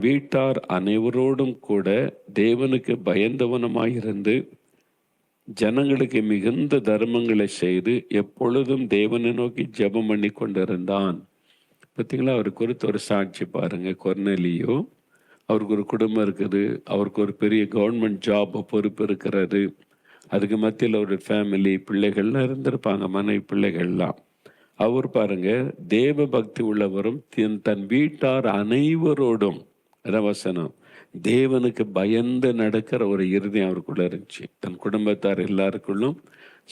வீட்டார் அனைவரோடும் கூட தேவனுக்கு பயந்தவனமாயிருந்து ஜனங்களுக்கு மிகுந்த தர்மங்களை செய்து எப்பொழுதும் தேவனை நோக்கி ஜெபம் பண்ணி கொண்டிருந்தான். பார்த்தீங்களா, அவர் குறித்து ஒரு சாட்சி பாருங்க. கொர்நேலியு, அவருக்கு ஒரு குடும்பம் இருக்குது, அவருக்கு ஒரு பெரிய கவர்மெண்ட் ஜாப் பொறுப்பு இருக்கிறது. அதுக்கு மத்தியில் ஒரு ஃபேமிலி, பிள்ளைகள்லாம் இருந்திருப்பாங்க, மனைவி பிள்ளைகள்லாம். அவர் பாருங்க, தேவ பக்தி உள்ளவரும் தன் வீட்டார் அனைவரோடும், அதான் வசனம், தேவனுக்கு பயந்து நடக்கிற ஒரு இருதயம் அவருக்குள்ள இருந்துச்சு. தன் குடும்பத்தார் எல்லாருக்குள்ளும்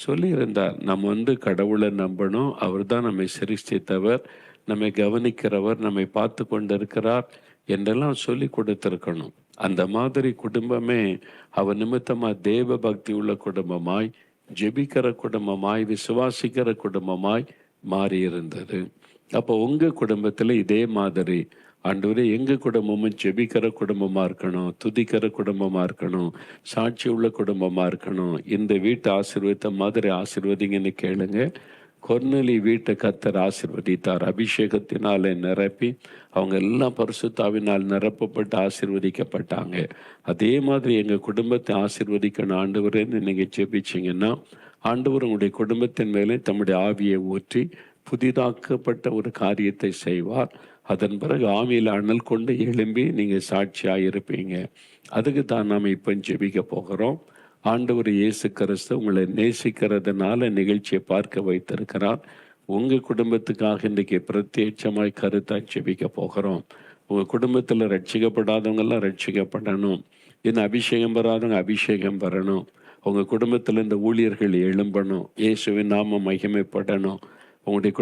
சொல்லியிருந்தார், நம்ம கடவுளை நம்பணும், அவர் தான் நம்மை சிருஷ்டித்தவர், நம்மை கவனிக்கிறவர், நம்மை பார்த்து கொண்டிருக்கிறார் என்றெல்லாம் சொல்லி கொடுத்திருக்கணும். அந்த மாதிரி குடும்பமே அவர் நிமித்தமா தேவ பக்தி உள்ள குடும்பமாய், ஜெபிக்கிற குடும்பமாய், விசுவாசிக்கிற குடும்பமாய் மாறி இருந்தது. அப்போ உங்க குடும்பத்துல இதே மாதிரி, ஆண்டவரே எங்க குடும்பமும் ஜெபிக்கிற குடும்பமா இருக்கணும், துதிக்கிற குடும்பமா இருக்கணும், சாட்சி உள்ள குடும்பமா இருக்கணும், இந்த வீட்டை ஆசீர்வதித்த மாதிரி ஆசீர்வதிங்கன்னு கேளுங்க. கொர்நேலி வீட்டை கர்த்தர் ஆசீர்வதித்தார். அபிஷேகத்தினாலே நிரப்பி அவங்க எல்லாம் பரிசுத்தாவினால் நிரப்பப்பட்டு ஆசீர்வதிக்கப்பட்டாங்க. அதே மாதிரி எங்கள் குடும்பத்தை ஆசீர்வதிக்கணும் ஆண்டவரேன்னு நீங்கள் ஜெபிச்சிங்கன்னா, ஆண்டவர் உங்களுடைய குடும்பத்தின் மேலே தம்முடைய ஆவியை ஊற்றி புதிதாக்கப்பட்ட ஒரு காரியத்தை செய்வார். அதன் பிறகு ஆவியில் அனல் கொண்டு எழும்பி நீங்கள் சாட்சியாக இருப்பீங்க. அதுக்கு தான் நாம் இப்போ ஜெபிக்க போகிறோம். ஆண்டவர் இயேசு கிறிஸ்து உங்களை நேசிக்கிறதுனால நிகழ்ச்சியை பார்க்க வைத்திருக்கிறார். உங்கள் குடும்பத்துக்காக இன்றைக்கு பிரத்யட்சமாய் கருத்தாய் ஜெபிக்க போகிறோம். உங்கள் குடும்பத்தில் ரட்சிக்கப்படாதவங்கெல்லாம் ரட்சிக்கப்படணும், இன்னும் அபிஷேகம் பெறாதவங்க அபிஷேகம் பெறணும், உங்கள் குடும்பத்தில் இந்த ஊழியர்கள் எழும்பணும், இயேசுவின் நாமம் மகிமைப்படணும். உங்களுடைய